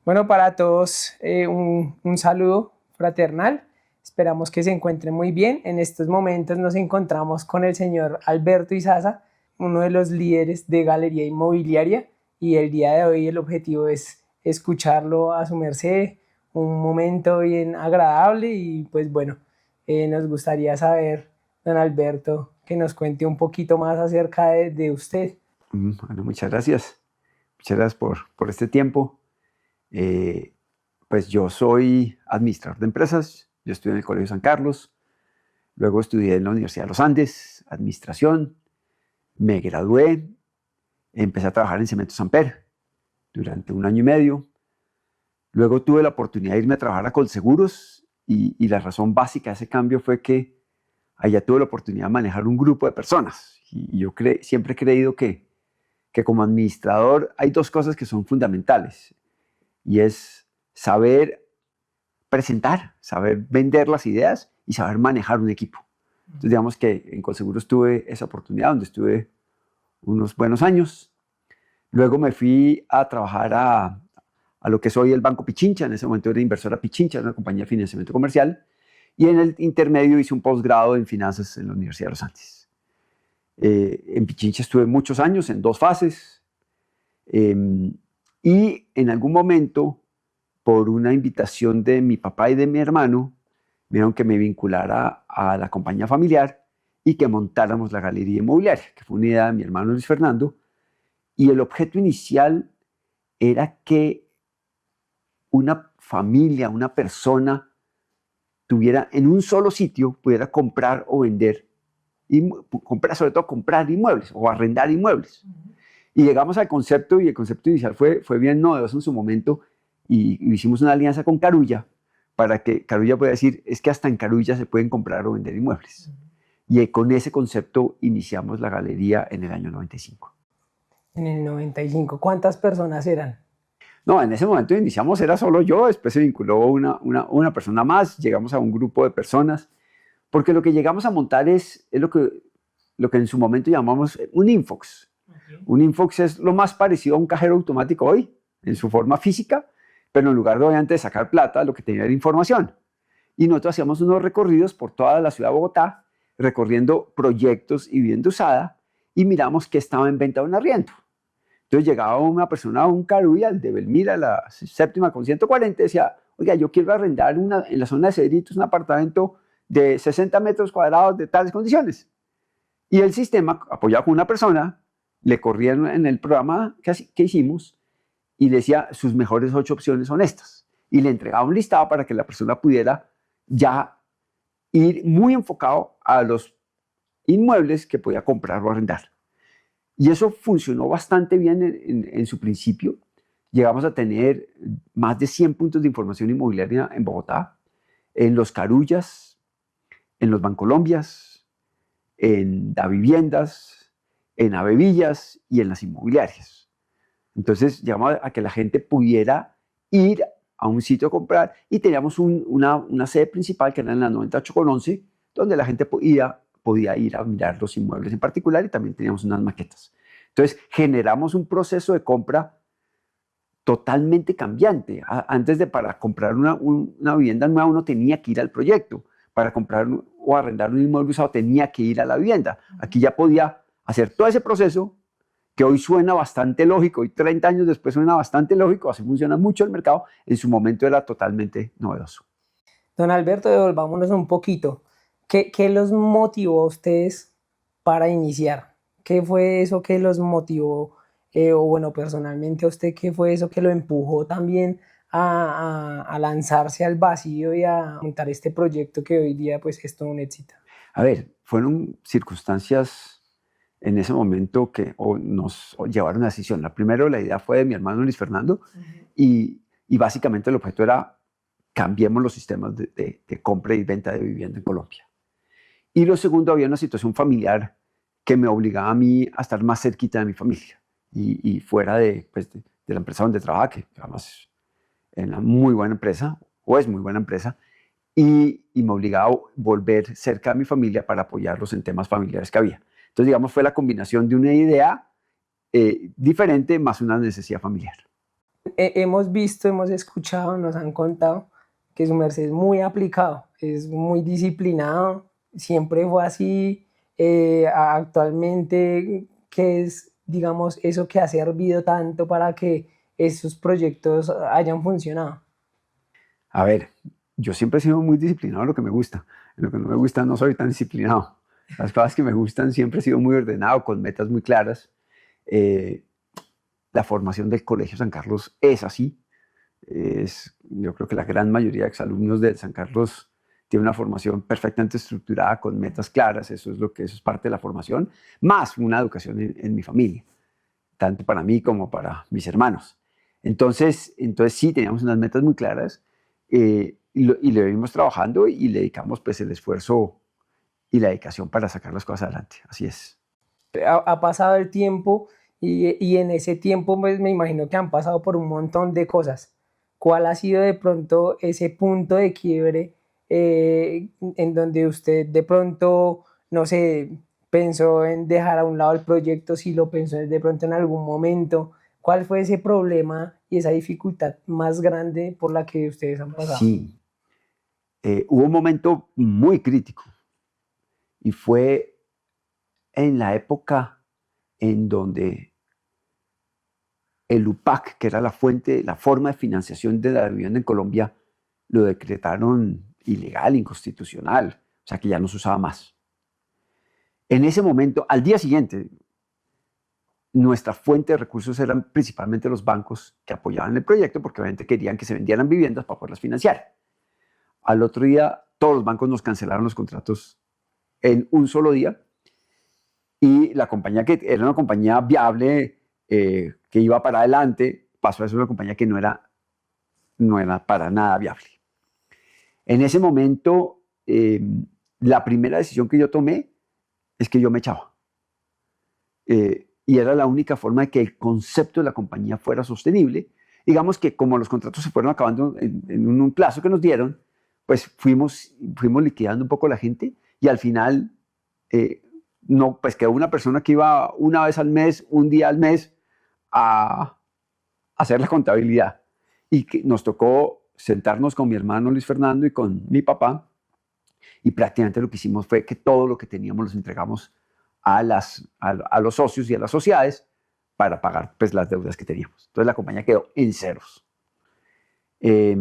Bueno, para todos un saludo fraternal. Esperamos que se encuentren muy bien. En estos momentos nos encontramos con el señor Alberto Izaza, uno de los líderes de Galería Inmobiliaria, y el día de hoy el objetivo es escucharlo a su merced, un momento bien agradable y pues bueno, nos gustaría saber, don Alberto, que nos cuente un poquito más acerca de usted. Bueno, muchas gracias. Muchas gracias por este tiempo. Pues yo soy administrador de empresas. Yo estudié en el Colegio San Carlos. Luego estudié en la Universidad de los Andes, administración. Me gradué. Empecé a trabajar en Cemento Samper durante 1 año y medio. Luego tuve la oportunidad de irme a trabajar a Colseguros y la razón básica de ese cambio fue que allá tuve la oportunidad de manejar un grupo de personas. Y yo siempre he creído que como administrador hay dos cosas que son fundamentales y es saber presentar, saber vender las ideas y saber manejar un equipo. Entonces digamos que en Colseguros tuve esa oportunidad donde estuve unos buenos años. Luego me fui a trabajar a lo que es hoy el Banco Pichincha. En ese momento era inversora Pichincha, una compañía de financiamiento comercial, y en el intermedio hice un posgrado en finanzas en la Universidad de los Andes. En Pichincha estuve muchos años, en 2 fases, y en algún momento, por una invitación de mi papá y de mi hermano, me dijeron que me vinculara a la compañía familiar y que montáramos la galería inmobiliaria, que fue una idea de mi hermano Luis Fernando, y el objeto inicial era que una familia, una persona, tuviera en un solo sitio, pudiera comprar o vender, sobre todo comprar inmuebles o arrendar inmuebles. Y llegamos al concepto, y el concepto inicial fue bien novedoso en su momento, y hicimos una alianza con Carulla para que Carulla pueda decir, es que hasta en Carulla se pueden comprar o vender inmuebles. Y con ese concepto iniciamos la galería en el año 95. En el 95, ¿cuántas personas eran? No, en ese momento iniciamos, era solo yo, después se vinculó una persona más, llegamos a un grupo de personas, porque lo que llegamos a montar es lo que en su momento llamamos un Infox. Okay. Un Infox es lo más parecido a un cajero automático hoy, en su forma física, pero en lugar de obviamente de sacar plata, lo que tenía era información. Y nosotros hacíamos unos recorridos por toda la ciudad de Bogotá, recorriendo proyectos y vivienda usada, y miramos qué estaba en venta o en arriendo. Entonces llegaba una persona a un Carulla, de Belmira, la séptima con 140, y decía, oiga, yo quiero arrendar en la zona de Cedritos un apartamento de 60 metros cuadrados de tales condiciones. Y el sistema, apoyado con una persona, le corría en el programa que hicimos y le decía, sus mejores 8 opciones son estas. Y le entregaba un listado para que la persona pudiera ya ir muy enfocado a los inmuebles que podía comprar o arrendar. Y eso funcionó bastante bien en su principio. Llegamos a tener más de 100 puntos de información inmobiliaria en Bogotá, en los Carullas, en los Bancolombias, en Daviviendas, en Avevillas y en las inmobiliarias. Entonces llegamos a que la gente pudiera ir a un sitio a comprar y teníamos una sede principal que era en la 98 con 11, donde la gente podía ir a mirar los inmuebles en particular, y también teníamos unas maquetas. Entonces generamos un proceso de compra totalmente cambiante. Antes para comprar una vivienda nueva uno tenía que ir al proyecto. Para comprar o arrendar un inmueble usado tenía que ir a la vivienda. Aquí ya podía hacer todo ese proceso que hoy suena bastante lógico, y 30 años después suena bastante lógico, así funciona mucho el mercado, en su momento era totalmente novedoso. Don Alberto, devolvámonos un poquito. ¿Qué los motivó a ustedes para iniciar? ¿Qué fue eso que los motivó? O bueno, personalmente a usted, ¿qué fue eso que lo empujó también a lanzarse al vacío y a montar este proyecto que hoy día pues es todo un éxito? A ver, fueron circunstancias en ese momento que nos llevaron a la decisión. La primera, la idea fue de mi hermano Luis Fernando, y básicamente el objeto era cambiemos los sistemas de compra y venta de vivienda en Colombia. Y lo segundo, había una situación familiar que me obligaba a mí a estar más cerquita de mi familia y fuera de la empresa donde trabajaba, que además es una muy buena empresa, o es muy buena empresa, y me obligaba a volver cerca de mi familia para apoyarlos en temas familiares que había. Entonces, digamos, fue la combinación de una idea diferente más una necesidad familiar. Hemos visto, hemos escuchado, nos han contado que su merced es muy aplicado, es muy disciplinado, siempre fue así. Actualmente, ¿qué es, digamos, eso que ha servido tanto para que esos proyectos hayan funcionado? A ver, yo siempre he sido muy disciplinado en lo que me gusta. En lo que no me gusta no soy tan disciplinado. Las cosas que me gustan siempre he sido muy ordenado, con metas muy claras. Eh, la formación del Colegio San Carlos es así. Yo creo que la gran mayoría de exalumnos de San Carlos tiene una formación perfectamente estructurada, con metas claras. Eso es parte de la formación, más una educación en mi familia, tanto para mí como para mis hermanos. Entonces sí, teníamos unas metas muy claras, y le venimos trabajando y le dedicamos pues el esfuerzo y la dedicación para sacar las cosas adelante. Así es. Ha pasado el tiempo y en ese tiempo pues me imagino que han pasado por un montón de cosas. ¿Cuál ha sido de pronto ese punto de quiebre en donde usted de pronto, no sé, pensó en dejar a un lado el proyecto, si lo pensó de pronto en algún momento? ¿Cuál fue ese problema y esa dificultad más grande por la que ustedes han pasado? Sí, hubo un momento muy crítico y fue en la época en donde el UPAC, que era la forma de financiación de la vivienda en Colombia, lo decretaron ilegal, inconstitucional, o sea que ya no se usaba más. En ese momento, al día siguiente, nuestra fuente de recursos eran principalmente los bancos que apoyaban el proyecto, porque obviamente querían que se vendieran viviendas para poderlas financiar. Al otro día, todos los bancos nos cancelaron los contratos en un solo día, y la compañía, que era una compañía viable, que iba para adelante, pasó a ser una compañía que no era para nada viable. En ese momento, la primera decisión que yo tomé es que yo me echaba. Y era la única forma de que el concepto de la compañía fuera sostenible. Digamos que como los contratos se fueron acabando en un plazo que nos dieron, pues fuimos liquidando un poco la gente, y al final, no, pues quedó una persona que iba una vez al mes, un día al mes, a hacer la contabilidad. Y que nos tocó sentarnos con mi hermano Luis Fernando y con mi papá, y prácticamente lo que hicimos fue que todo lo que teníamos los entregamos a los socios y a las sociedades para pagar pues las deudas que teníamos. Entonces la compañía quedó en ceros. Eh,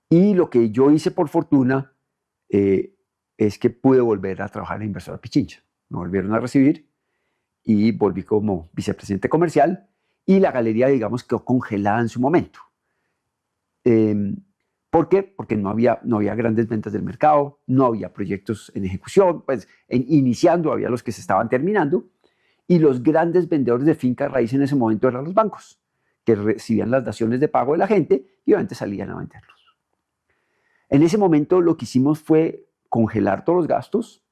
y lo que yo hice por fortuna, es que pude volver a trabajar en Inversora Pichincha. Me volvieron a recibir y volví como vicepresidente comercial, y la galería, digamos, quedó congelada en su momento. Eh, ¿Por qué? Porque no había grandes ventas del mercado, no había proyectos en ejecución, pues iniciando, había los que se estaban terminando, y los grandes vendedores de finca raíz en ese momento eran los bancos, que recibían las daciones de pago de la gente y obviamente salían a venderlos. En ese momento lo que hicimos fue congelar todos los gastos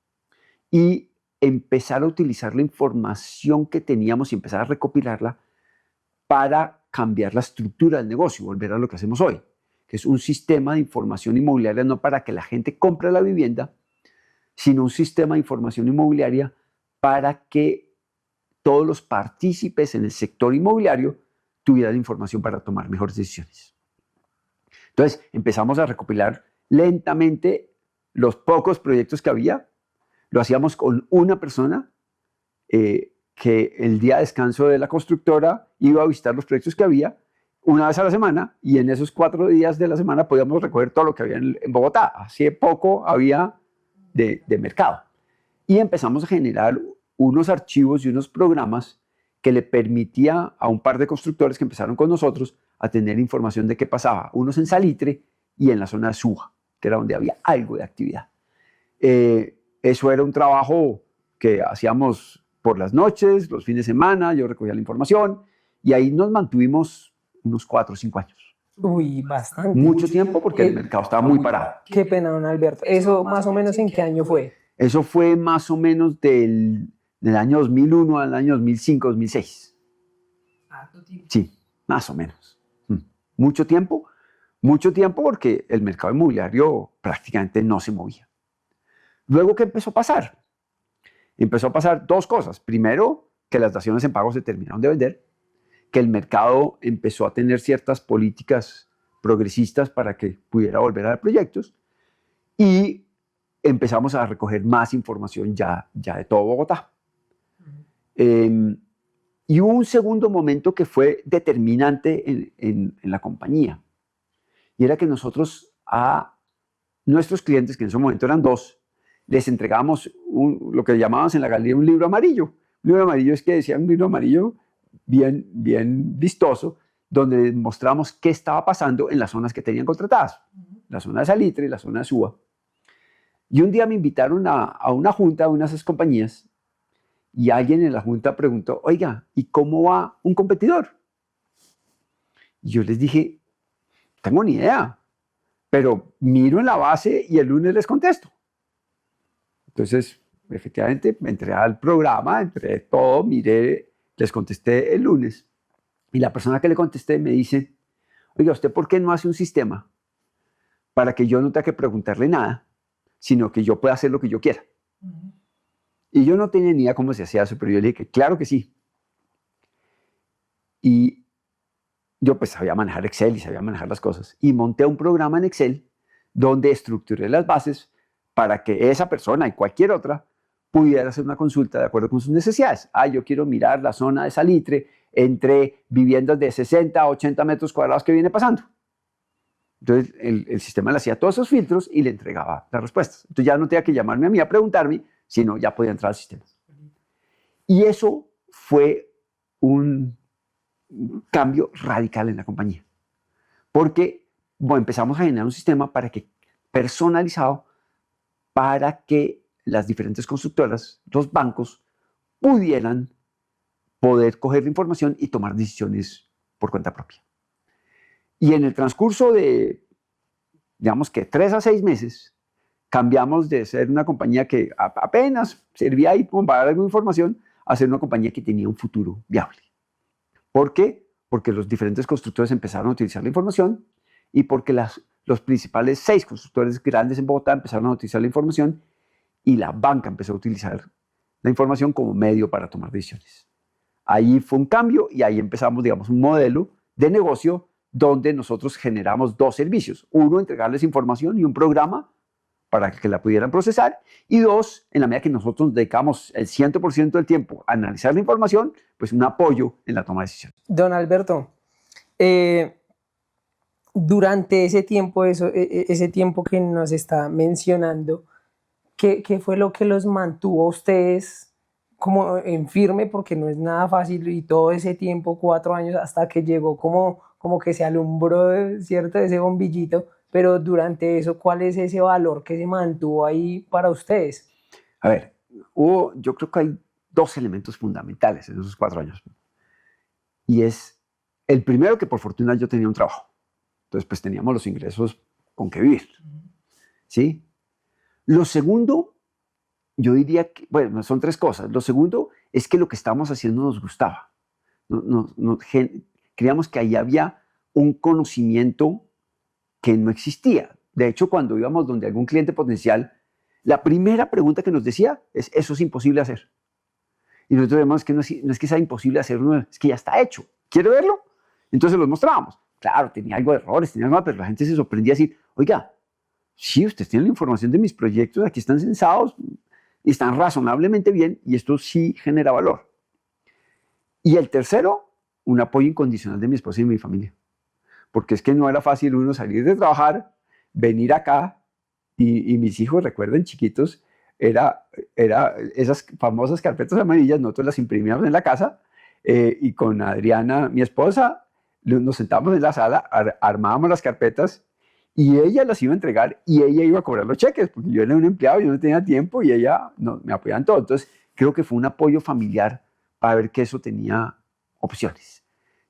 y empezar a utilizar la información que teníamos y empezar a recopilarla para cambiar la estructura del negocio, volver a lo que hacemos hoy, que es un sistema de información inmobiliaria, no para que la gente compre la vivienda, sino un sistema de información inmobiliaria para que todos los partícipes en el sector inmobiliario tuvieran información para tomar mejores decisiones. Entonces empezamos a recopilar lentamente los pocos proyectos que había. Lo hacíamos con una persona, que el día de descanso de la constructora iba a visitar los proyectos que había una vez a la semana, y en esos 4 días de la semana podíamos recoger todo lo que había en Bogotá. Así de poco había de mercado. Y empezamos a generar unos archivos y unos programas que le permitía a un par de constructores que empezaron con nosotros a tener información de qué pasaba, unos en Salitre y en la zona de Suba, que era donde había algo de actividad. Eso era un trabajo que hacíamos por las noches, los fines de semana. Yo recogía la información y ahí nos mantuvimos unos 4 o 5 años. Uy, bastante. Mucho tiempo, porque el mercado estaba muy parado. Qué pena, don Alberto. ¿Eso más o menos en qué año fue? Eso fue más o menos del año 2001 al año 2005, 2006. Sí, más o menos. Mucho tiempo porque el mercado inmobiliario prácticamente no se movía. Luego, ¿qué empezó a pasar? Empezó a pasar 2 cosas. Primero, que las daciones en pago se terminaron de vender, que el mercado empezó a tener ciertas políticas progresistas para que pudiera volver a dar proyectos y empezamos a recoger más información ya de todo Bogotá. Y hubo un segundo momento que fue determinante en la compañía, y era que nosotros a nuestros clientes, que en ese momento eran 2, les entregábamos lo que llamábamos en la galería un libro amarillo. Un libro amarillo es que decía un libro amarillo bien vistoso, donde les mostramos qué estaba pasando en las zonas que tenían contratadas, la zona de Salitre y la zona de Suba. Y un día me invitaron a una junta de una de esas compañías, y alguien en la junta preguntó, oiga, ¿y cómo va un competidor? Y yo les dije, no tengo ni idea, pero miro en la base y el lunes les contesto. Entonces, efectivamente, me entré al programa, entré todo, miré, les contesté el lunes. Y la persona que le contesté me dice, oiga, ¿usted por qué no hace un sistema para que yo no tenga que preguntarle nada, sino que yo pueda hacer lo que yo quiera? Y yo no tenía ni idea cómo se hacía eso, pero yo le dije, claro que sí. Y yo pues sabía manejar Excel y sabía manejar las cosas. Y monté un programa en Excel donde estructuré las bases para que esa persona y cualquier otra pudiera hacer una consulta de acuerdo con sus necesidades. Yo quiero mirar la zona de Salitre entre viviendas de 60 a 80 metros cuadrados que viene pasando. Entonces el sistema le hacía todos esos filtros y le entregaba las respuestas. Entonces ya no tenía que llamarme a mí a preguntarme, sino ya podía entrar al sistema. Y eso fue un cambio radical en la compañía. Porque empezamos a generar un sistema personalizado para que las diferentes constructoras, los bancos, pudieran poder coger la información y tomar decisiones por cuenta propia. Y en el transcurso de, digamos que 3 a 6 meses, cambiamos de ser una compañía que apenas servía ahí para dar alguna información a ser una compañía que tenía un futuro viable. ¿Por qué? Porque los diferentes constructores empezaron a utilizar la información y porque los principales 6 constructores grandes en Bogotá empezaron a utilizar la información y la banca empezó a utilizar la información como medio para tomar decisiones. Ahí fue un cambio y ahí empezamos, digamos, un modelo de negocio donde nosotros generamos 2 servicios. Uno, entregarles información y un programa para que la pudieran procesar. Y 2, en la medida que nosotros dedicamos el 100% del tiempo a analizar la información, pues un apoyo en la toma de decisiones. Don Alberto, durante ese tiempo, ese tiempo que nos está mencionando, ¿qué fue lo que los mantuvo a ustedes como en firme? Porque no es nada fácil y todo ese tiempo, 4 años, hasta que llegó como que se alumbró, ¿cierto? Ese bombillito. Pero durante eso, ¿cuál es ese valor que se mantuvo ahí para ustedes? A ver, yo creo que hay 2 elementos fundamentales en esos 4 años. Y es el primero, que por fortuna yo tenía un trabajo. Entonces, pues teníamos los ingresos con que vivir. ¿Sí? Lo segundo, yo diría que, bueno, son 3 cosas. Lo segundo es que lo que estábamos haciendo nos gustaba. Creíamos que ahí había un conocimiento que no existía. De hecho, cuando íbamos donde algún cliente potencial, la primera pregunta que nos decía es, eso es imposible hacer. Y nosotros vemos que no es que sea imposible hacer, es que ya está hecho. ¿Quiere verlo? Entonces los mostrábamos. Claro, tenía algo de errores, pero la gente se sorprendía a decir, oiga, sí, ustedes tienen la información de mis proyectos, aquí están censados y están razonablemente bien y esto sí genera valor. Y el tercero, un apoyo incondicional de mi esposa y de mi familia. Porque es que no era fácil uno salir de trabajar, venir acá, y mis hijos, recuerden, chiquitos, era esas famosas carpetas amarillas, nosotros las imprimíamos en la casa, y con Adriana, mi esposa, nos sentábamos en la sala, armábamos las carpetas, y ella las iba a entregar, y ella iba a cobrar los cheques, porque yo era un empleado, yo no tenía tiempo, y ella me apoyaba en todo. Entonces, creo que fue un apoyo familiar para ver que eso tenía opciones.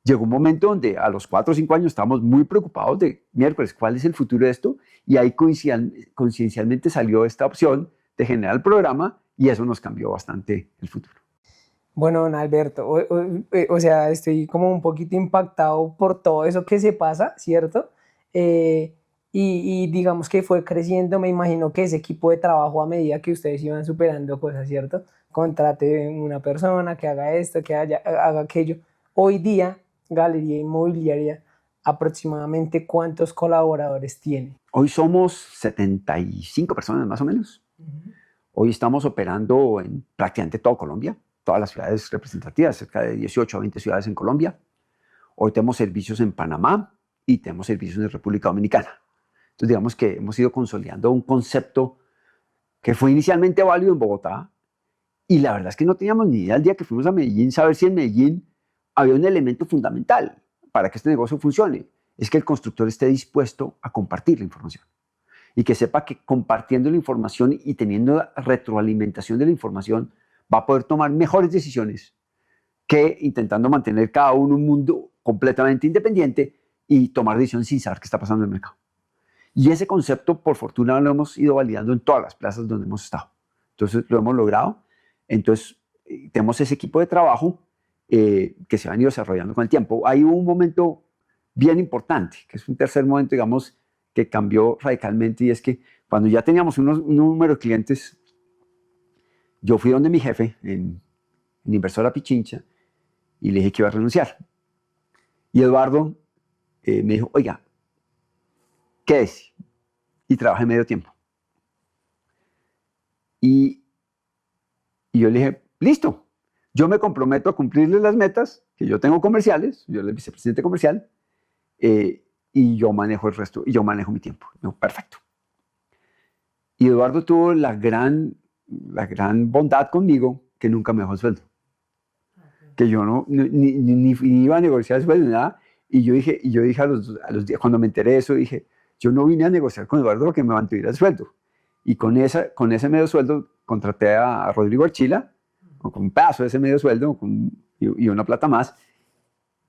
Llegó un momento donde a los 4 o 5 años estábamos muy preocupados de, miércoles, ¿cuál es el futuro de esto? Y ahí coincidencialmente salió esta opción de generar el programa y eso nos cambió bastante el futuro. Bueno, don Alberto, o sea, estoy como un poquito impactado por todo eso que se pasa, ¿cierto? Y digamos que fue creciendo, me imagino que ese equipo de trabajo a medida que ustedes iban superando cosas, ¿cierto? Contrate una persona que haga esto, que haga aquello. Hoy día, Galería Inmobiliaria, aproximadamente cuántos colaboradores tiene. Hoy somos 75 personas más o menos. Hoy estamos operando en prácticamente todo Colombia, todas las ciudades representativas, cerca de 18 o 20 ciudades en Colombia. Hoy tenemos servicios en Panamá y tenemos servicios en República Dominicana. Entonces digamos que hemos ido consolidando un concepto que fue inicialmente válido en Bogotá y la verdad es que no teníamos ni idea el día que fuimos a Medellín saber si en Medellín había un elemento fundamental para que este negocio funcione, es que el constructor esté dispuesto a compartir la información y que sepa que compartiendo la información y teniendo retroalimentación de la información va a poder tomar mejores decisiones que intentando mantener cada uno un mundo completamente independiente y tomar decisiones sin saber qué está pasando en el mercado. Y ese concepto, por fortuna, lo hemos ido validando en todas las plazas donde hemos estado. Entonces, lo hemos logrado. Entonces, tenemos ese equipo de trabajo que se han ido desarrollando con el tiempo. Hay un momento bien importante, que es un tercer momento, digamos, que cambió radicalmente, y es que cuando ya teníamos un número de clientes, yo fui donde mi jefe, en Inversora Pichincha, y le dije que iba a renunciar. Y Eduardo me dijo, oiga, quédese y trabaje medio tiempo. Y yo le dije, listo, yo me comprometo a cumplirle las metas que yo tengo comerciales, yo soy el vicepresidente comercial, y yo manejo el resto, y yo manejo mi tiempo. No, perfecto. Y Eduardo tuvo la gran bondad conmigo que nunca me dejó el sueldo. Que yo ni iba a negociar el sueldo ni nada. Y yo dije a los días, cuando me enteré de eso, dije, yo no vine a negociar con Eduardo porque me mantuviera el sueldo. Y con ese medio sueldo contraté a Rodrigo Archila, con un pedazo de ese medio sueldo y una plata más.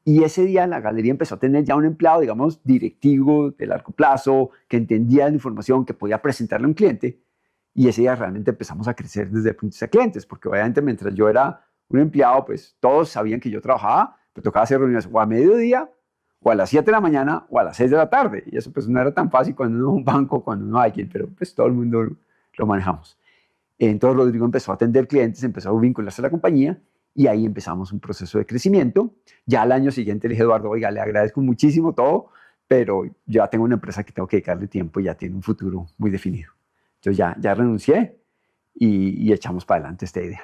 Y ese día la galería empezó a tener ya un empleado, digamos, directivo de largo plazo, que entendía la información, que podía presentarle a un cliente. Y ese día realmente empezamos a crecer desde el punto de vista de clientes, porque obviamente mientras yo era un empleado, pues todos sabían que yo trabajaba, pero tocaba hacer reuniones o a mediodía, o a las 7 de la mañana, o a las 6 de la tarde. Y eso pues no era tan fácil cuando uno es un banco, cuando uno hay quien, pero pues todo el mundo lo manejamos. Entonces Rodrigo empezó a atender clientes, empezó a vincularse a la compañía, y ahí empezamos un proceso de crecimiento. Ya al año siguiente le dije a Eduardo, oiga, le agradezco muchísimo todo, pero ya tengo una empresa que tengo que dedicarle tiempo y ya tiene un futuro muy definido. Entonces ya renuncié y echamos para adelante esta idea.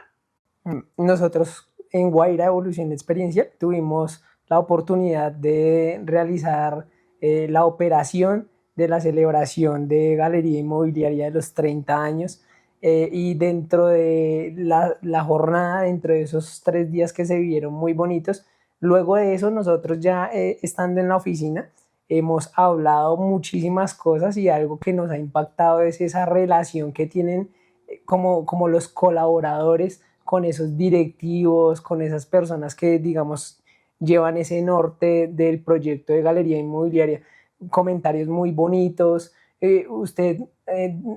Nosotros en Guaira Evolución de Experiencia tuvimos la oportunidad de realizar la operación de la celebración de Galería Inmobiliaria de los 30 años. Y dentro de la jornada, dentro de esos 3 días que se vivieron muy bonitos, luego de eso nosotros ya estando en la oficina hemos hablado muchísimas cosas, y algo que nos ha impactado es esa relación que tienen como los colaboradores con esos directivos, con esas personas que digamos llevan ese norte del proyecto de Galería Inmobiliaria. Comentarios muy bonitos. Usted,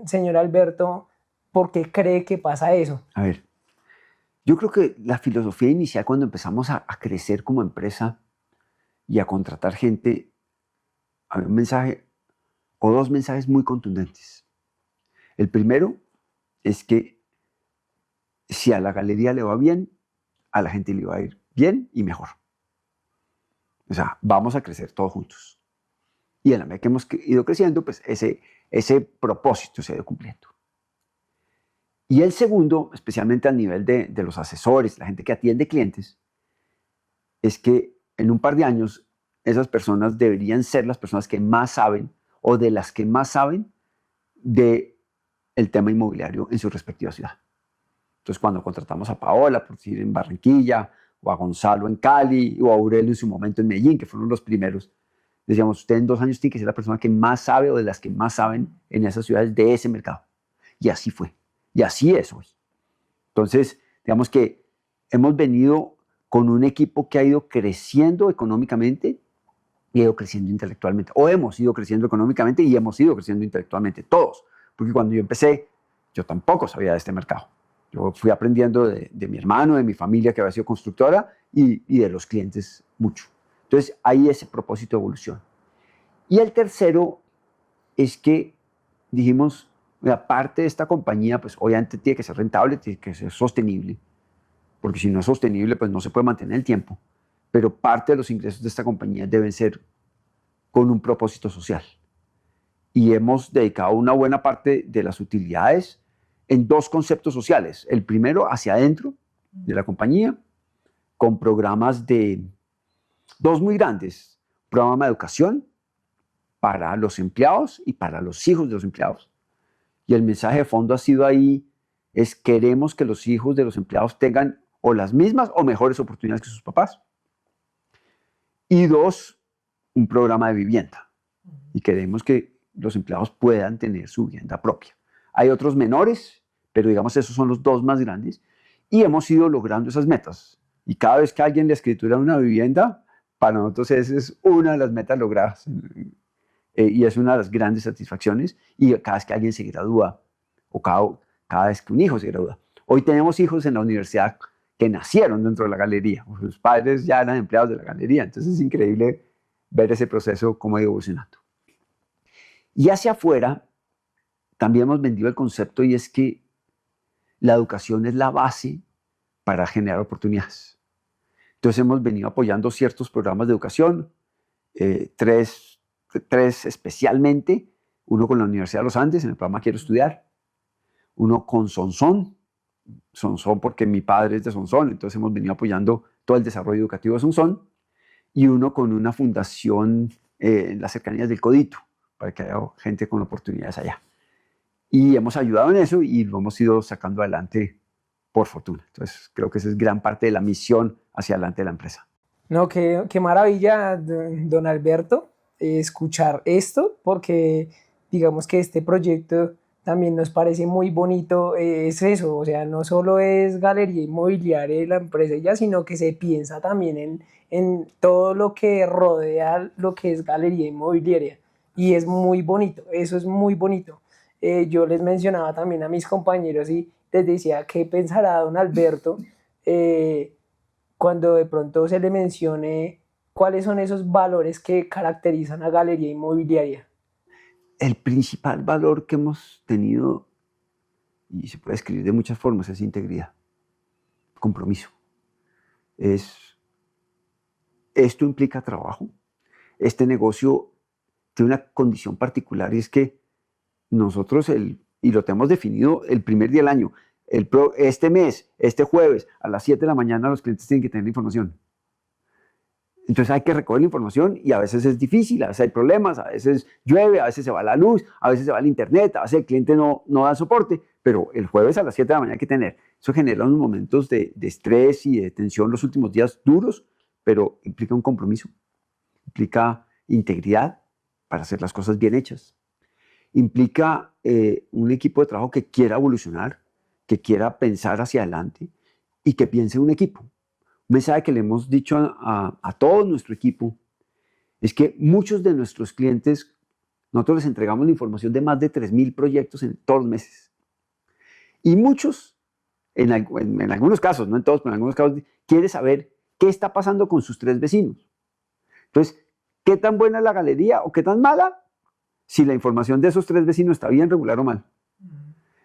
señor Alberto, ¿por qué cree que pasa eso? A ver, yo creo que la filosofía inicial cuando empezamos a crecer como empresa y a contratar gente, había un mensaje o dos mensajes muy contundentes. El primero es que si a la galería le va bien, a la gente le va a ir bien y mejor. O sea, vamos a crecer todos juntos. Y en la medida que hemos ido creciendo, pues ese propósito se ha ido cumpliendo. Y el segundo, especialmente al nivel de los asesores, la gente que atiende clientes, es que en un par de años esas personas deberían ser las personas que más saben o de las que más saben del tema inmobiliario en su respectiva ciudad. Entonces, cuando contratamos a Paola, por decir, en Barranquilla, o a Gonzalo en Cali, o a Aurelio en su momento en Medellín, que fueron los primeros, decíamos, usted en 2 años tiene que ser la persona que más sabe o de las que más saben en esas ciudades de ese mercado. Y así fue. Y así es hoy. Entonces, digamos que hemos venido con un equipo que ha ido creciendo económicamente y ha ido creciendo intelectualmente. O hemos ido creciendo económicamente y hemos ido creciendo intelectualmente, todos. Porque cuando yo empecé, yo tampoco sabía de este mercado. Yo fui aprendiendo de mi hermano, de mi familia que había sido constructora y de los clientes mucho. Entonces, hay ese propósito de evolución. Y el tercero es que dijimos, aparte de esta compañía, pues obviamente tiene que ser rentable, tiene que ser sostenible, porque si no es sostenible, pues no se puede mantener el tiempo. pero parte de los ingresos de esta compañía deben ser con un propósito social. Y hemos dedicado una buena parte de las utilidades en dos conceptos sociales. El primero, hacia adentro de la compañía, con programas dos muy grandes. Programa de educación para los empleados y para los hijos de los empleados. Y el mensaje de fondo ha sido ahí, queremos que los hijos de los empleados tengan o las mismas o mejores oportunidades que sus papás. Y dos, un programa de vivienda. Y queremos que los empleados puedan tener su vivienda propia. Hay otros menores, pero digamos esos son los dos más grandes. Y hemos ido logrando esas metas. Y cada vez que alguien le escritura una vivienda, para nosotros esa es una de las metas logradas. Y es una de las grandes satisfacciones. Y cada vez que alguien se gradúa, o cada vez que un hijo se gradúa. Hoy tenemos hijos en la universidad que nacieron dentro de la galería. Sus padres ya eran empleados de la galería. Entonces es increíble ver ese proceso cómo ha ido evolucionando. Y hacia afuera también hemos vendido el concepto, y es que la educación es la base para generar oportunidades. Entonces hemos venido apoyando ciertos programas de educación, tres especialmente, uno con la Universidad de los Andes en el programa Quiero Estudiar, uno con Sonsón porque mi padre es de Sonsón, entonces hemos venido apoyando todo el desarrollo educativo de Sonsón, y uno con una fundación en las cercanías del Codito, para que haya gente con oportunidades allá. Y hemos ayudado en eso y lo hemos ido sacando adelante por fortuna. Entonces creo que esa es gran parte de la misión hacia adelante de la empresa. No, qué maravilla, don Alberto, escuchar esto, porque digamos que este proyecto también nos parece muy bonito. Es eso, o sea, no solo es galería inmobiliaria la empresa ya, sino que se piensa también en todo lo que rodea lo que es galería inmobiliaria. Y es muy bonito, eso es muy bonito. Yo les mencionaba también a mis compañeros y les decía qué pensará don Alberto cuando de pronto se le mencione cuáles son esos valores que caracterizan a galería inmobiliaria. El principal valor que hemos tenido, y se puede escribir de muchas formas, es integridad, compromiso. Esto implica trabajo. Este negocio tiene una condición particular, y es que nosotros, y lo tenemos definido el primer día del año, este mes, este jueves, a las 7 de la mañana los clientes tienen que tener la información. Entonces hay que recoger la información y a veces es difícil, a veces hay problemas, a veces llueve, a veces se va la luz, a veces se va el internet, a veces el cliente no da soporte, pero el jueves a las 7 de la mañana hay que tener. Eso genera unos momentos de estrés y de tensión los últimos días duros, pero implica un compromiso, implica integridad para hacer las cosas bien hechas, implica un equipo de trabajo que quiera evolucionar, que quiera pensar hacia adelante y que piense un equipo. Un mensaje que le hemos dicho a todo nuestro equipo es que muchos de nuestros clientes, nosotros les entregamos la información de más de 3,000 proyectos en todos los meses. Y muchos, en algunos casos, no en todos, pero en algunos casos, quieren saber qué está pasando con sus 3 vecinos. Entonces, ¿qué tan buena es la galería o qué tan mala? Si la información de esos 3 vecinos está bien, regular o mal.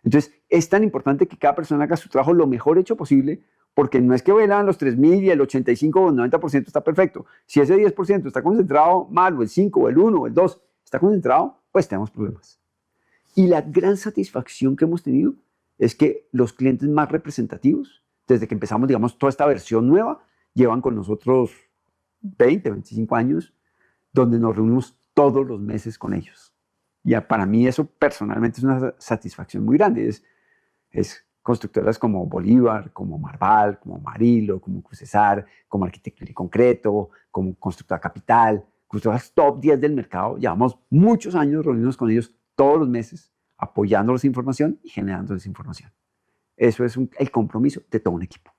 Entonces, es tan importante que cada persona haga su trabajo lo mejor hecho posible, porque no es que velan los 3,000 y el 85 o el 90% está perfecto. Si ese 10% está concentrado mal, o el 5, o el 1, o el 2 está concentrado, pues tenemos problemas. Y la gran satisfacción que hemos tenido es que los clientes más representativos, desde que empezamos, digamos, toda esta versión nueva, llevan con nosotros 20, 25 años, donde nos reunimos todos los meses con ellos. Y para mí eso personalmente es una satisfacción muy grande. Es constructoras como Bolívar, como Marval, como Marilo, como Crucesar, como Arquitectura y Concreto, como Constructora Capital, constructoras top 10 del mercado. Llevamos muchos años reunidos con ellos todos los meses, apoyándolos información y generándoles información. Eso es el compromiso de todo un equipo.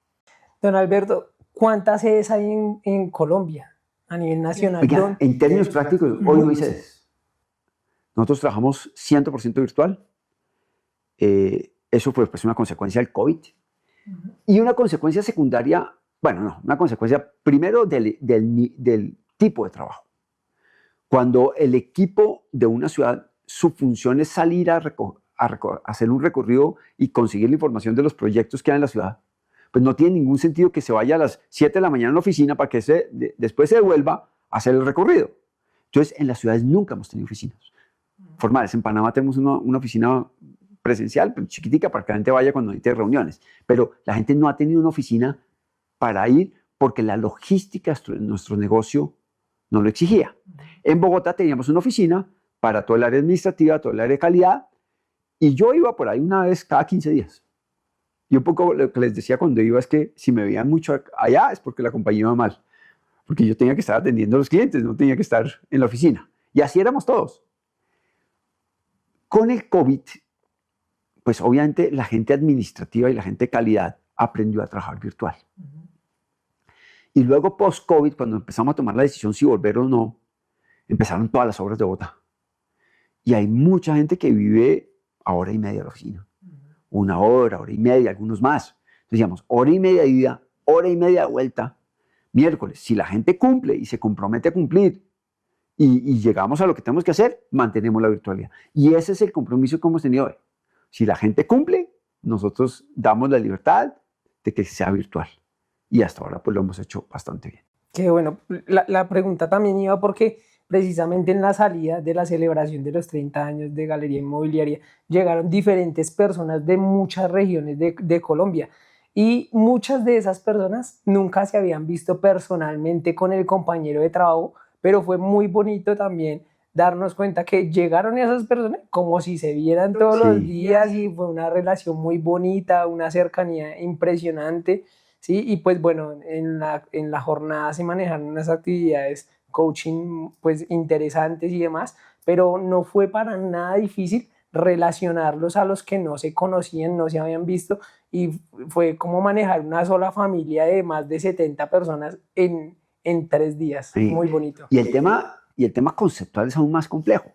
Don Alberto, ¿cuántas sedes hay en Colombia a nivel nacional? Oiga, en términos prácticos, hoy no hay sedes. Nosotros trabajamos 100% virtual. Eso fue pues, una consecuencia del COVID. Y una consecuencia secundaria, bueno, no, una consecuencia primero del tipo de trabajo. Cuando el equipo de una ciudad, su función es salir a hacer un recorrido y conseguir la información de los proyectos que hay en la ciudad, pues no tiene ningún sentido que se vaya a las 7 de la mañana a la oficina para que después se devuelva a hacer el recorrido. Entonces, en las ciudades nunca hemos tenido oficinas formales. En Panamá tenemos una oficina presencial, pues, chiquitica, para que la gente vaya cuando necesite reuniones. Pero la gente no ha tenido una oficina para ir porque la logística de nuestro negocio no lo exigía. En Bogotá teníamos una oficina para todo el área administrativa, todo el área de calidad, y yo iba por ahí una vez cada 15 días. Y un poco lo que les decía cuando iba es que si me veían mucho allá es porque la compañía iba mal, porque yo tenía que estar atendiendo a los clientes, no tenía que estar en la oficina. Y así éramos todos. Con el COVID, pues obviamente la gente administrativa y la gente de calidad aprendió a trabajar virtual. Y luego post-COVID, cuando empezamos a tomar la decisión si volver o no, empezaron todas las obras de Bogotá. Y hay mucha gente que vive a hora y media de la oficina. Una hora y media, algunos más. Entonces decíamos, hora y media de ida, hora y media de vuelta. Miércoles, si la gente cumple y se compromete a cumplir y llegamos a lo que tenemos que hacer, mantenemos la virtualidad. Y ese es el compromiso que hemos tenido hoy. Si la gente cumple, nosotros damos la libertad de que sea virtual. Y hasta ahora pues lo hemos hecho bastante bien. Qué bueno. La pregunta también iba porque precisamente en la salida de la celebración de los 30 años de Galería Inmobiliaria llegaron diferentes personas de muchas regiones de Colombia. Y muchas de esas personas nunca se habían visto personalmente con el compañero de trabajo, pero fue muy bonito también darnos cuenta que llegaron esas personas como si se vieran todos los días y fue una relación muy bonita, una cercanía impresionante, ¿sí? Y pues bueno, en la jornada se manejaron unas actividades coaching pues interesantes y demás, pero no fue para nada difícil relacionarlos a los que no se conocían, no se habían visto, y fue como manejar una sola familia de más de 70 personas en 3 días. Sí. Muy bonito. Y el tema conceptual es aún más complejo,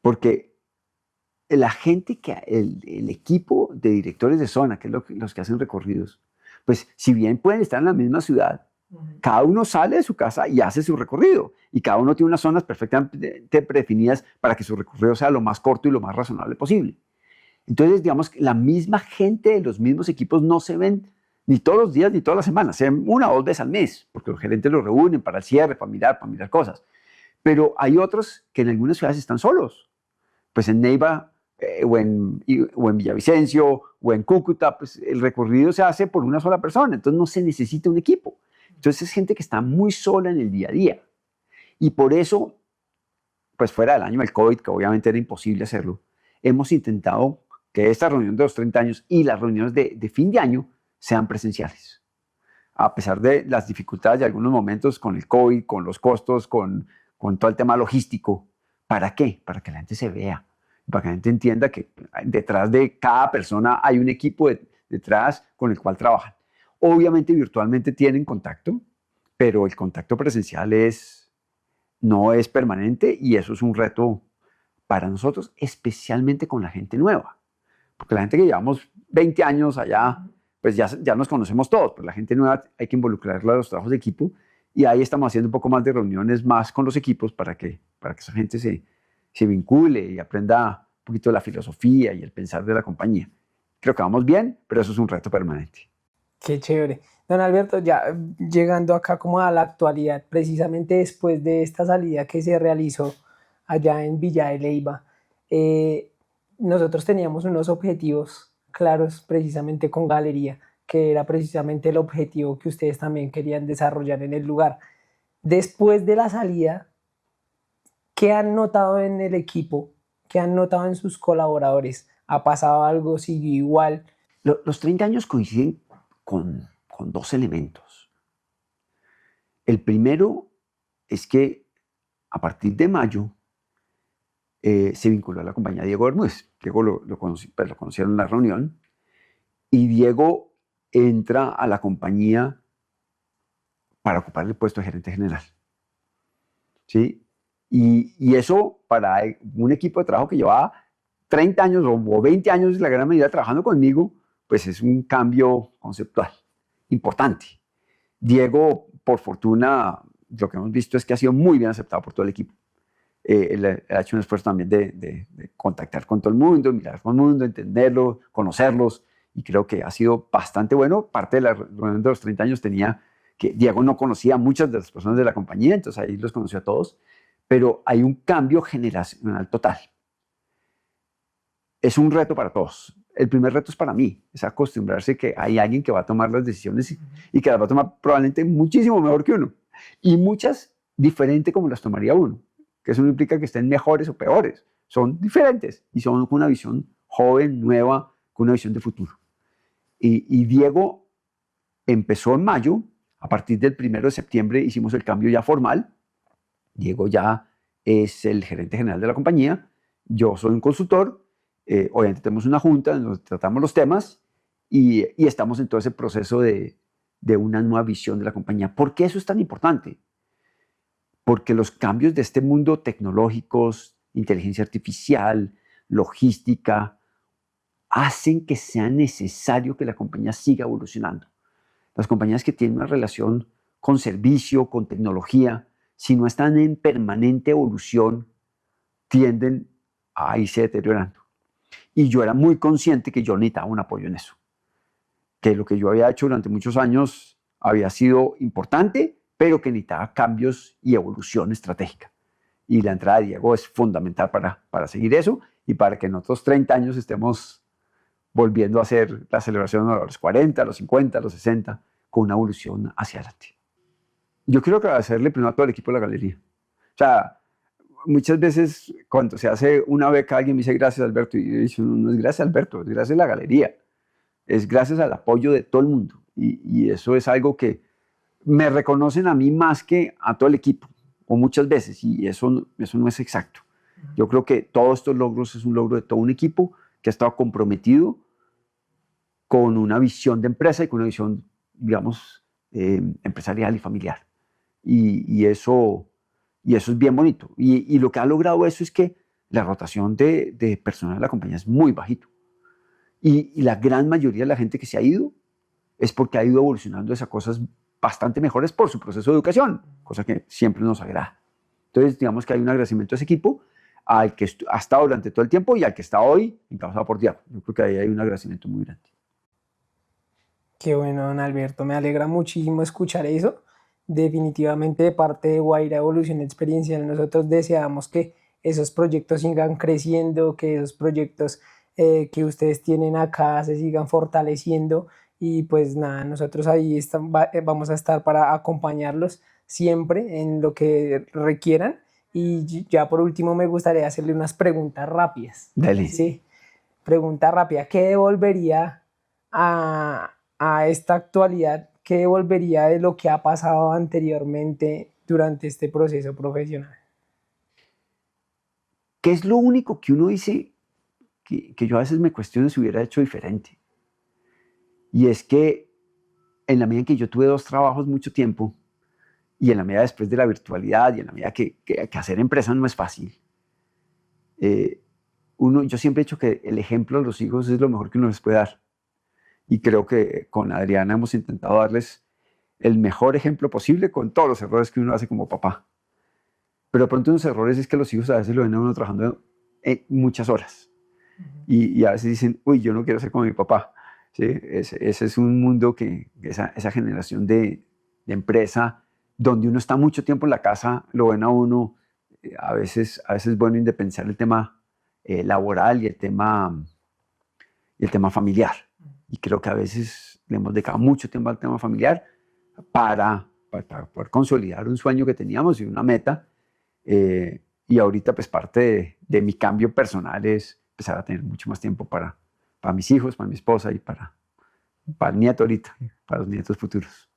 porque la gente, el equipo de directores de zona, que es los que hacen recorridos, pues si bien pueden estar en la misma ciudad, cada uno sale de su casa y hace su recorrido, y cada uno tiene unas zonas perfectamente predefinidas para que su recorrido sea lo más corto y lo más razonable posible. Entonces, digamos que la misma gente de los mismos equipos no se ven ni todos los días ni todas las semanas, se ven 1 o 2 veces al mes, porque los gerentes los reúnen para el cierre, para mirar cosas. Pero hay otros que en algunas ciudades están solos. Pues en Neiva o en Villavicencio o en Cúcuta, pues el recorrido se hace por una sola persona, entonces no se necesita un equipo. Entonces es gente que está muy sola en el día a día. Y por eso, pues fuera del año del COVID, que obviamente era imposible hacerlo, hemos intentado que esta reunión de los 30 años y las reuniones de fin de año sean presenciales. A pesar de las dificultades de algunos momentos con el COVID, con los costos, con todo el tema logístico. ¿Para qué? Para que la gente se vea, para que la gente entienda que detrás de cada persona hay un equipo detrás con el cual trabajan. Obviamente virtualmente tienen contacto, pero el contacto presencial no es permanente, y eso es un reto para nosotros, especialmente con la gente nueva. Porque la gente que llevamos 20 años allá, pues ya nos conocemos todos, pero la gente nueva hay que involucrarla a los trabajos de equipo, y ahí estamos haciendo un poco más de reuniones más con los equipos para que esa gente se vincule y aprenda un poquito de la filosofía y el pensar de la compañía. Creo que vamos bien, pero eso es un reto permanente. Qué chévere. Don Alberto, ya llegando acá como a la actualidad, precisamente después de esta salida que se realizó allá en Villa de Leyva, nosotros teníamos unos objetivos claros precisamente con Galería, que era precisamente el objetivo que ustedes también querían desarrollar en el lugar. Después de la salida, ¿qué han notado en el equipo? ¿Qué han notado en sus colaboradores? ¿Ha pasado algo? ¿Sigue igual? Los 30 años coinciden con 2 elementos. El primero es que a partir de mayo se vinculó a la compañía Diego Bermúdez. Diego lo conocieron en la reunión, y Diego entra a la compañía para ocupar el puesto de gerente general. ¿Sí? Y eso para un equipo de trabajo que llevaba 30 años o 20 años en la gran medida trabajando conmigo, pues es un cambio conceptual importante. Diego, por fortuna, lo que hemos visto es que ha sido muy bien aceptado por todo el equipo. Él ha hecho un esfuerzo también de contactar con todo el mundo, mirar con el mundo, entenderlo, conocerlos, y creo que ha sido bastante bueno. Parte de la reunión de los 30 años tenía que Diego no conocía a muchas de las personas de la compañía, entonces ahí los conoció a todos, pero hay un cambio generacional total. Es un reto para todos. El primer reto es para mí, es acostumbrarse que hay alguien que va a tomar las decisiones y que las va a tomar probablemente muchísimo mejor que uno, y muchas diferente como las tomaría uno, que eso no implica que estén mejores o peores, son diferentes y son con una visión joven, nueva, con una visión de futuro. Y Diego empezó en mayo, a partir del 1 de septiembre hicimos el cambio ya formal. Diego ya es el gerente general de la compañía, yo soy un consultor, obviamente tenemos una junta donde tratamos los temas y estamos en todo ese proceso de una nueva visión de la compañía. ¿Por qué eso es tan importante? Porque los cambios de este mundo tecnológicos, inteligencia artificial, logística, hacen que sea necesario que la compañía siga evolucionando. Las compañías que tienen una relación con servicio, con tecnología, si no están en permanente evolución, tienden a irse deteriorando. Y yo era muy consciente que yo necesitaba un apoyo en eso. Que lo que yo había hecho durante muchos años había sido importante, pero que necesitaba cambios y evolución estratégica. Y la entrada de Diego es fundamental para seguir eso y para que en otros 30 años estemos volviendo a hacer la celebración a los 40, a los 50, a los 60, con una evolución hacia adelante. Yo quiero agradecerle primero a todo el equipo de la galería. O sea, muchas veces cuando se hace una beca alguien me dice gracias Alberto, y yo digo, no es gracias Alberto, es gracias a la galería, es gracias al apoyo de todo el mundo. Y eso es algo que me reconocen a mí más que a todo el equipo, o muchas veces, y eso no es exacto. Yo creo que todos estos logros es un logro de todo un equipo que ha estado comprometido con una visión de empresa y con una visión, digamos, empresarial y familiar. Y eso es bien bonito. Y lo que ha logrado eso es que la rotación de personal de la compañía es muy bajito. Y la gran mayoría de la gente que se ha ido es porque ha ido evolucionando esas cosas bastante mejores por su proceso de educación, cosa que siempre nos agrada. Entonces, digamos que hay un agradecimiento a ese equipo, al que ha estado durante todo el tiempo y al que está hoy encabezado por Diego. Yo creo que ahí hay un agradecimiento muy grande. Qué bueno, don Alberto, me alegra muchísimo escuchar eso. Definitivamente de parte de Guaira Evolución Experiencial, nosotros deseamos que esos proyectos sigan creciendo, que esos proyectos que ustedes tienen acá se sigan fortaleciendo y pues nada, nosotros ahí vamos a estar para acompañarlos siempre en lo que requieran. Y ya por último me gustaría hacerle unas preguntas rápidas. Dale. Sí, pregunta rápida. ¿Qué devolvería a esta actualidad? ¿Qué devolvería de lo que ha pasado anteriormente durante este proceso profesional? ¿Qué es lo único que uno dice que yo a veces me cuestiono si hubiera hecho diferente? Y es que en la medida en que yo tuve 2 trabajos mucho tiempo, y en la medida después de la virtualidad, y en la medida que hacer empresa no es fácil, yo siempre he dicho que el ejemplo a los hijos es lo mejor que uno les puede dar. Y creo que con Adriana hemos intentado darles el mejor ejemplo posible con todos los errores que uno hace como papá. Pero de pronto unos errores es que los hijos a veces lo ven a uno trabajando muchas horas. Y a veces dicen, uy, yo no quiero ser como mi papá. ¿Sí? Ese es un mundo esa generación de empresa, donde uno está mucho tiempo en la casa, lo ven a uno, a veces es bueno independizar el tema laboral y el tema familiar. Y creo que a veces le hemos dedicado mucho tiempo al tema familiar para poder consolidar un sueño que teníamos y una meta. Y ahorita pues parte de mi cambio personal es empezar a tener mucho más tiempo para mis hijos, para mi esposa y para el nieto ahorita, para los nietos futuros.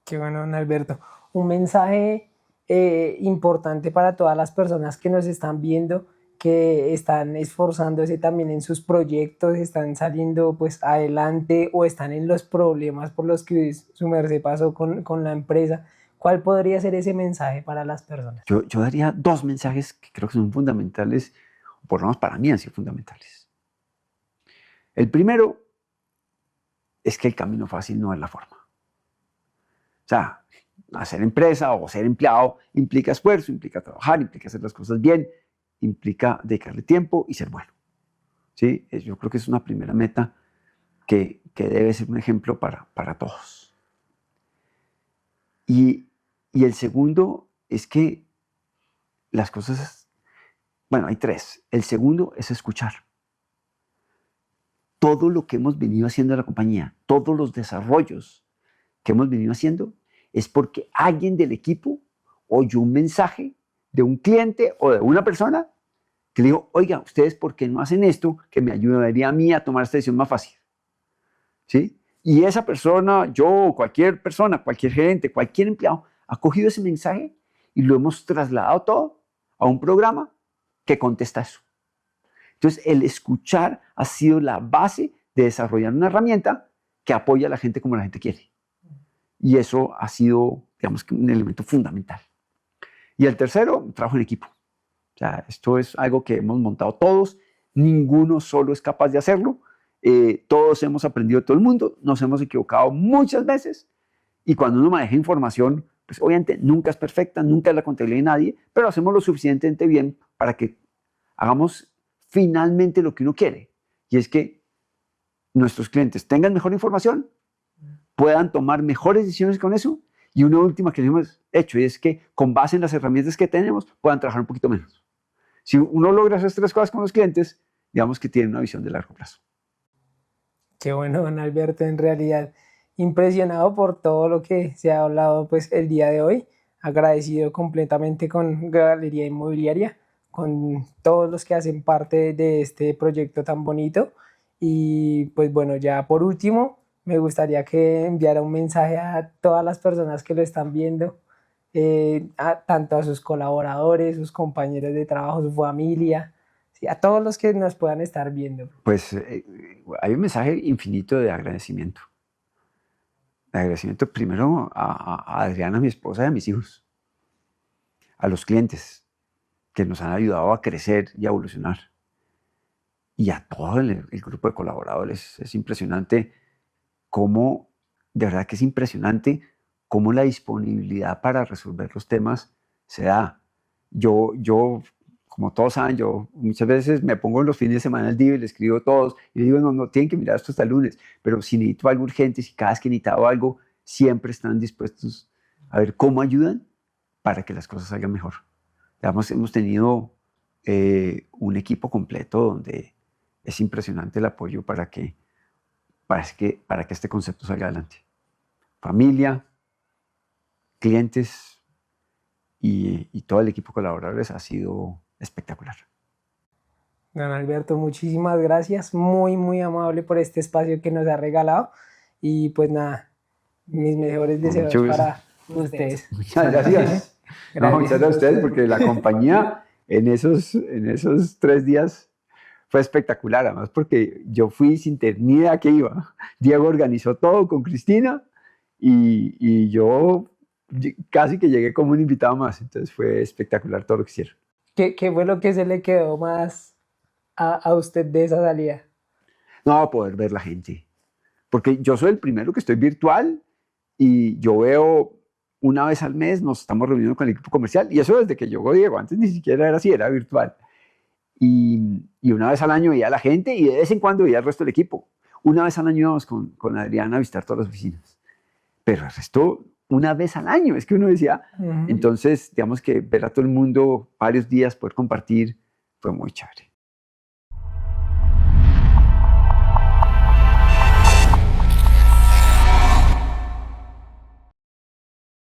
Qué bueno, don Alberto. Un mensaje importante para todas las personas que nos están viendo, que están esforzándose también en sus proyectos, están saliendo pues adelante o están en los problemas por los que su merced pasó con la empresa. ¿Cuál podría ser ese mensaje para las personas? Yo daría 2 mensajes que creo que son fundamentales, o por lo menos para mí han sido fundamentales. El primero es que el camino fácil no es la forma. O sea, hacer empresa o ser empleado implica esfuerzo, implica trabajar, implica hacer las cosas bien, implica dedicarle tiempo y ser bueno. ¿Sí? Yo creo que es una primera meta que debe ser un ejemplo para todos. Y el segundo es que las cosas, bueno, hay tres. El segundo es escuchar. Todo lo que hemos venido haciendo en la compañía, todos los desarrollos que hemos venido haciendo, es porque alguien del equipo oyó un mensaje de un cliente o de una persona que le dijo, oiga, ¿ustedes por qué no hacen esto que me ayudaría a mí a tomar esta decisión más fácil? ¿Sí? Y esa persona, yo, cualquier persona, cualquier gerente, cualquier empleado, ha cogido ese mensaje y lo hemos trasladado todo a un programa que contesta eso. Entonces, el escuchar ha sido la base de desarrollar una herramienta que apoya a la gente como la gente quiere. Y eso ha sido, digamos, un elemento fundamental. Y el tercero, trabajo en equipo. O sea, esto es algo que hemos montado todos. Ninguno solo es capaz de hacerlo. Todos hemos aprendido de todo el mundo. Nos hemos equivocado muchas veces. Y cuando uno maneja información, pues obviamente nunca es perfecta, nunca es la contabilidad de nadie, pero hacemos lo suficientemente bien para que hagamos finalmente lo que uno quiere. Y es que nuestros clientes tengan mejor información, puedan tomar mejores decisiones con eso. Y una última que hemos hecho es que con base en las herramientas que tenemos puedan trabajar un poquito menos. Si uno logra esas tres cosas con los clientes, digamos que tiene una visión de largo plazo. Qué bueno, don Alberto, en realidad impresionado por todo lo que se ha hablado pues el día de hoy, agradecido completamente con Galería Inmobiliaria, con todos los que hacen parte de este proyecto tan bonito. Y pues bueno, ya por último, me gustaría que enviara un mensaje a todas las personas que lo están viendo, tanto a sus colaboradores, sus compañeros de trabajo, su familia, sí, a todos los que nos puedan estar viendo. Pues hay un mensaje infinito de agradecimiento. De agradecimiento primero a Adriana, mi esposa, y a mis hijos. A los clientes que nos han ayudado a crecer y a evolucionar. Y a todo el grupo de colaboradores. Es impresionante cómo, de verdad que es impresionante cómo la disponibilidad para resolver los temas se da. Yo, como todos saben, yo muchas veces me pongo en los fines de semana al día y le escribo a todos y digo, no tienen que mirar esto hasta el lunes, pero si necesito algo urgente, si cada vez que necesitaba algo, siempre están dispuestos a ver cómo ayudan para que las cosas salgan mejor. Digamos, hemos tenido un equipo completo donde es impresionante el apoyo para que este concepto salga adelante. Familia, clientes y todo el equipo de colaboradores ha sido espectacular. Don Alberto, muchísimas gracias, muy, muy amable por este espacio que nos ha regalado y pues nada, mis mejores deseos para ustedes. Muchas gracias. No, muchas gracias a ustedes porque la compañía en esos 3 días fue espectacular, además porque yo fui sin tener ni idea que iba. Diego organizó todo con Cristina y yo casi que llegué como un invitado más, entonces fue espectacular todo lo que hicieron. ¿Qué fue lo que se le quedó más a usted de esa salida? No, poder ver la gente, porque yo soy el primero que estoy virtual y yo veo una vez al mes, nos estamos reuniendo con el equipo comercial y eso desde que llegó Diego, antes ni siquiera era así, era virtual. Y una vez al año veía a la gente y de vez en cuando veía al resto del equipo. Una vez al año íbamos con Adriana a visitar todas las oficinas, pero el resto una vez al año, es que uno decía, entonces digamos que ver a todo el mundo varios días, poder compartir, fue muy chévere.